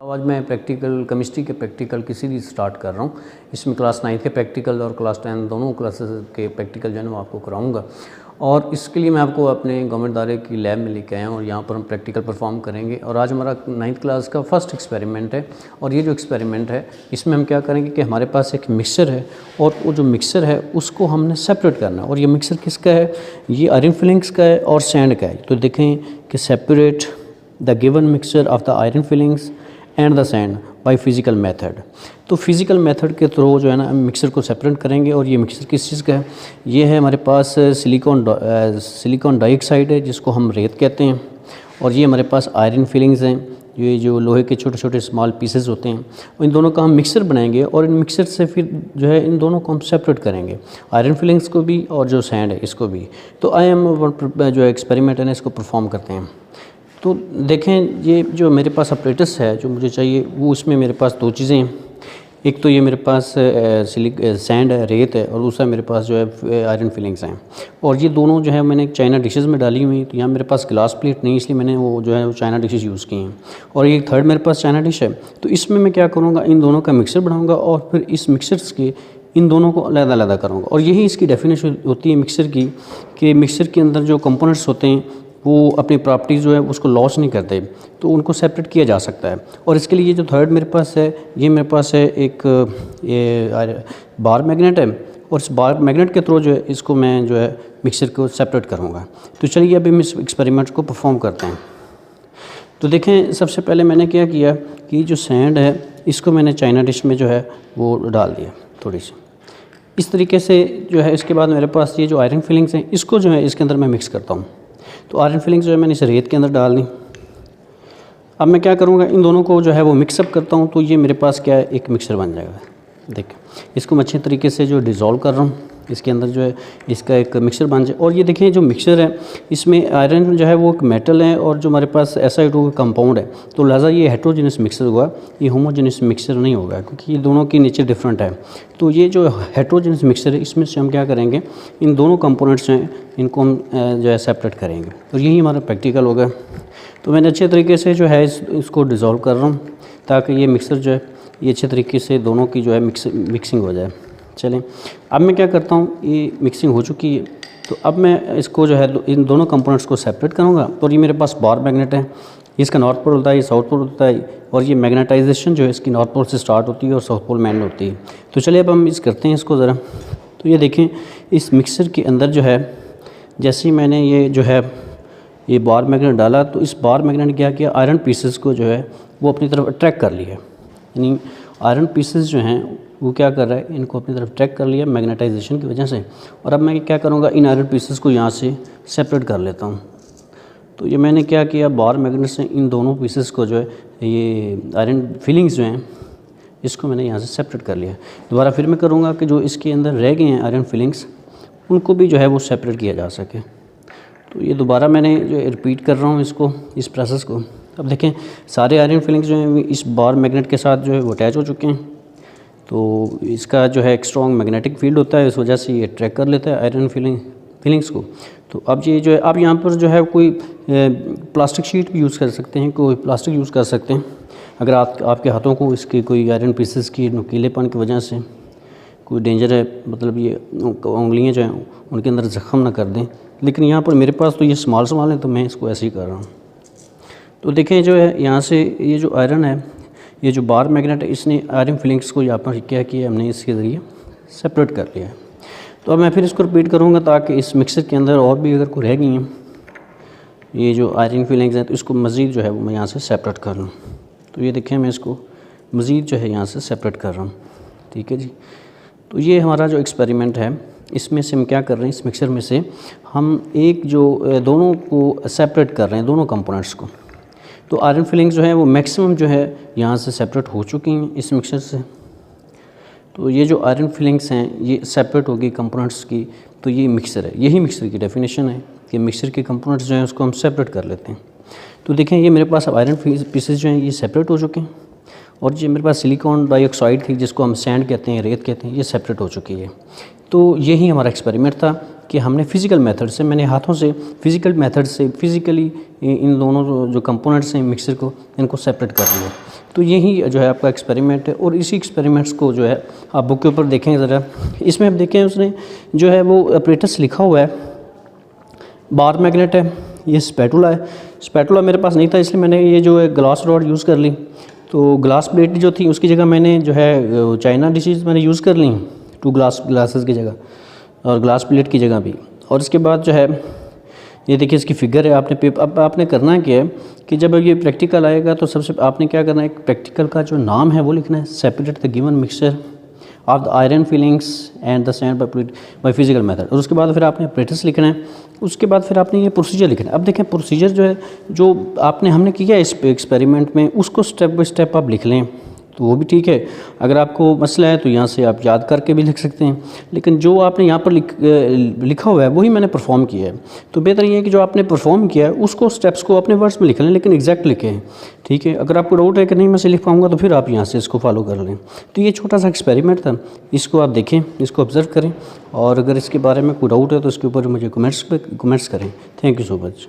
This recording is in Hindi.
आज मैं प्रैक्टिकल केमिस्ट्री के प्रैक्टिकल की सीरीज़ स्टार्ट कर रहा हूँ। इसमें क्लास 9 के प्रैक्टिकल और क्लास 10 दोनों क्लासेस के प्रैक्टिकल जो है मैं आपको कराऊँगा। और इसके लिए मैं आपको अपने गवर्नमेंट इदारे की लैब में लेके आया हूँ और यहाँ पर हम प्रैक्टिकल परफॉर्म करेंगे। और आज हमारा 9th क्लास का फर्स्ट एक्सपेरिमेंट है। और ये जो एक्सपेरिमेंट है इसमें हम क्या करेंगे कि हमारे पास एक मिक्सर है और वो जो मिक्सर है उसको हमने सेपरेट करना है। और ये मिक्सर किसका है? ये आयरन फिलिंग्स का है और सैंड का है। तो देखें कि separate the given mixture of the iron filings and the sand by physical method. तो फिज़िकल मेथड के थ्रू जो है ना हम मिक्सर को सेपरेट करेंगे। और ये मिक्सर किस चीज़ का है? ये है हमारे पास सिलिकॉन डाइऑक्साइड है जिसको हम रेत कहते हैं। और ये हमारे पास आयरन फिलिंग्स हैं, ये जो लोहे के छोटे छोटे स्मॉल पीसेस होते हैं। इन दोनों का हम मिक्सर बनाएंगे और इन मिक्सर से फिर जो है इन दोनों को हम सेपरेट करेंगे, आयरन फिलिंग्स को भी और जो सैंड है इसको भी। तो आई एम जो एक्सपेरिमेंट है ना इसको परफॉर्म करते हैं। तो देखें ये जो मेरे पास अपरेटस है जो मुझे चाहिए वो उसमें मेरे पास दो चीज़ें हैं। एक तो ये मेरे पास सैंड है, रेत है, और दूसरा मेरे पास जो है आयरन फिलिंग्स हैं। और ये दोनों जो है मैंने चाइना डिशेज़ में डाली हुई। तो यहाँ मेरे पास ग्लास प्लेट नहीं, इसलिए मैंने वो जो है वो चाइना डिशेज़ यूज़ की हैं। और एक थर्ड मेरे पास चाइना डिश है। तो इसमें मैं क्या करूँगा, इन दोनों का मिक्सर बनाऊँगा और फिर इस मिक्सर्स के इन दोनों को अलग-अलग करूँगा। और यही इसकी डेफिनेशन होती है मिक्सर की, कि मिक्सर के अंदर जो कंपोनेंट्स होते हैं वो अपनी प्रॉपर्टीज़ जो है उसको लॉस नहीं करते, तो उनको सेपरेट किया जा सकता है। और इसके लिए ये जो थर्ड मेरे पास है, ये मेरे पास है एक ये बार मैग्नेट है। और इस बार मैग्नेट के थ्रू जो है इसको मैं जो है मिक्सर को सेपरेट करूँगा। तो चलिए अभी हम इस एक्सपेरिमेंट को परफॉर्म करते हैं। तो देखें सबसे पहले मैंने क्या किया कि जो सैंड है इसको मैंने चाइना डिश में जो है वो डाल दिया थोड़ी सी इस तरीके से जो है। इसके बाद मेरे पास ये जो आयरन फिलिंग्स हैं इसको जो है इसके अंदर मैं मिक्स करता हूँ। तो आयरन फिलिंग्स जो है मैंने इस रेत के अंदर डाल दी। अब मैं क्या करूँगा, इन दोनों को जो है वो मिक्सअप करता हूँ। तो ये मेरे पास क्या है, एक मिक्सर बन जाएगा। देखें इसको मैं अच्छे तरीके से जो डिज़ोल्व कर रहा हूँ, इसके अंदर जो है इसका एक मिक्सर बन जाए। और ये देखें जो मिक्सर है इसमें आयरन जो है वो एक मेटल है और जो हमारे पास SiO2 कंपाउंड है। तो लिहाजा ये हेट्रोजेनस मिक्सर हुआ, ये होमोजेनस मिक्सर नहीं होगा क्योंकि ये दोनों की नेचर डिफरेंट है। तो ये जो हेट्रोजेनस मिक्सर है इसमें से हम क्या करेंगे, इन दोनों कंपोनेंट्स हैं इनको हम जो है सेपरेट करेंगे। तो यही हमारा प्रैक्टिकल होगा। तो मैंने अच्छे तरीके से जो है इसको डिज़ोल्व कर रहा हूँ ताकि ये मिक्सर जो है ये अच्छे तरीके से दोनों की जो है मिक्सिंग हो जाए। चलें अब मैं क्या करता हूँ, ये मिक्सिंग हो चुकी है। तो अब मैं इसको जो है इन दोनों कंपोनेंट्स को सेपरेट करूँगा। और ये मेरे पास बार मैग्नेट है, इसका नॉर्थ पोल होता है, ये साउथ पोल होता है। और ये मैग्नेटाइजेशन जो है इसकी नॉर्थ पोल से स्टार्ट होती है और साउथ पोल में एंड होती है। तो चलिए अब हम करते हैं इसको ज़रा। तो ये देखें इस मिक्सर के अंदर जो है जैसे ही मैंने ये जो है ये बार मैग्नेट डाला तो इस बार मैग्नेट ने क्या किया, आयरन पीसेस को जो है वो अपनी तरफ अट्रैक्ट कर लिया। यानी आयरन पीसेस जो हैं वो क्या कर रहा है, इनको अपनी तरफ अट्रैक्ट कर लिया मैग्नेटाइजेशन की वजह से। और अब मैं क्या करूँगा, इन आयरन पीसेस को यहाँ से सेपरेट कर लेता हूँ। तो ये मैंने क्या किया, बार मैग्नेट से इन दोनों पीसेस को जो है ये आयरन फिलिंग्स जो हैं इसको मैंने यहाँ से सेपरेट कर लिया। दोबारा फिर मैं करूँगा कि जो इसके अंदर रह गए हैं आयरन फिलिंग्स उनको भी जो है वो सेपरेट किया जा सके। तो ये दोबारा मैंने जो रिपीट कर रहा हूँ इसको, इस प्रोसेस को। अब देखें सारे आयरन फिलिंग्स जो हैं इस बार मैग्नेट के साथ जो है वो अटैच हो चुके हैं। तो इसका जो है एक स्ट्रॉन्ग मैग्नेटिक फील्ड होता है, इस वजह से ये ट्रैक कर लेता है आयरन फिलिंग्स को। तो अब ये जो है आप यहाँ पर जो है कोई प्लास्टिक शीट भी यूज़ कर सकते हैं, कोई प्लास्टिक यूज़ कर सकते हैं। अगर आपके हाथों को इसके कोई आयरन पीसेस की नुकीलेपन की वजह से कोई डेंजर है, मतलब ये उंगलियाँ जो हैं उनके अंदर ज़ख्म ना कर दें। लेकिन यहाँ पर मेरे पास तो ये स्मॉल है तो मैं इसको ऐसे ही कर रहा हूँ। तो देखें जो है यहाँ से ये जो आयरन है, ये जो बार मैग्नेट है, इसने आयरन फिलिंग्स को यहाँ पर क्या किया, हमने इसके ज़रिए सेपरेट कर लिया है। तो अब मैं फिर इसको रिपीट करूँगा ताकि इस मिक्सर के अंदर और भी अगर कोई रह गई हैं ये जो आयरन फिलिंग्स हैं तो इसको मज़ीद जो है वो मैं यहाँ से सेपरेट कर लूँ। तो ये देखें मैं इसको मज़ीद जो है यहाँ से सेपरेट कर रहा हूँ। ठीक है जी। तो ये हमारा जो एक्सपेरिमेंट है इसमें से हम क्या कर रहे हैं, इस मिक्सर में से हम एक जो दोनों को सेपरेट कर रहे हैं, दोनों कंपोनेंट्स को। तो आयरन फिलिंग्स जो है वो मैक्सिमम जो है यहाँ से सेपरेट हो चुकी हैं इस मिक्सर से। तो ये जो आयरन फिलिंग्स हैं ये सेपरेट होगी कंपोनेंट्स की। तो ये मिक्सर है, यही मिक्सर की डेफिनेशन है कि मिक्सर के कंपोनेंट्स जो हैं उसको हम सेपरेट कर लेते हैं। तो देखें ये मेरे पास अब आयरन पीसेस जो हैं ये सेपरेट हो चुके हैं। और जो मेरे पास सिलिकॉन डाइऑक्साइड थी जिसको हम सैंड कहते हैं, रेत कहते हैं, ये सेपरेट हो चुकी है। तो यही हमारा एक्सपेरिमेंट था कि हमने फ़िज़िकल मेथड से, मैंने हाथों से फ़िज़िकल मेथड से फ़िज़िकली इन दोनों जो कंपोनेंट्स हैं मिक्सर को, इनको सेपरेट कर दिया। तो यही जो है आपका एक्सपेरिमेंट है। और इसी एक्सपेरिमेंट्स को जो है आप बुक के ऊपर देखेंगे ज़रा, इसमें आप देखें उसने जो है वो अपरेटस लिखा हुआ है, बार मैग्नेट है, ये स्पैटुला है। स्पैटुला मेरे पास नहीं था इसलिए मैंने ये जो है ग्लास रॉड यूज़ कर ली। तो ग्लास प्लेट जो थी उसकी जगह मैंने जो है चाइना डिशेज़ मैंने यूज़ कर ली 2 ग्लासेस की जगह, और ग्लास प्लेट की जगह भी। और इसके बाद जो है ये देखिए इसकी फिगर है। अब आपने करना क्या है कि जब ये प्रैक्टिकल आएगा तो सबसे आपने क्या करना है, एक प्रैक्टिकल का जो नाम है वो लिखना है, separate the given mixture of the iron filings and the sand by physical method. और उसके बाद फिर आपने अपरेटस लिखना है, उसके बाद फिर आपने ये प्रोसीजर लिखना है। अब देखें प्रोसीजर जो है जो हमने किया इस एक्सपेरिमेंट में, उसको स्टेप बाय स्टेप आप लिख लें तो वो भी ठीक है। अगर आपको मसला है तो यहाँ से आप याद करके भी लिख सकते हैं, लेकिन जो आपने यहाँ पर लिखा हुआ है वही मैंने परफॉर्म किया है। तो बेहतर ये है कि जो आपने परफॉर्म किया है उसको स्टेप्स को अपने वर्ड्स में लिख लें, लेकिन एग्जैक्ट लिखें, ठीक है। अगर आपको डाउट है कि नहीं मैं से लिख पाऊँगा तो फिर आप यहाँ से इसको फॉलो कर लें। तो ये छोटा सा एक्सपेरिमेंट था, इसको आप देखें, इसको ऑब्ज़र्व करें, और अगर इसके बारे में कोई डाउट है तो इसके ऊपर मुझे कमेंट्स करें। Thank you so much.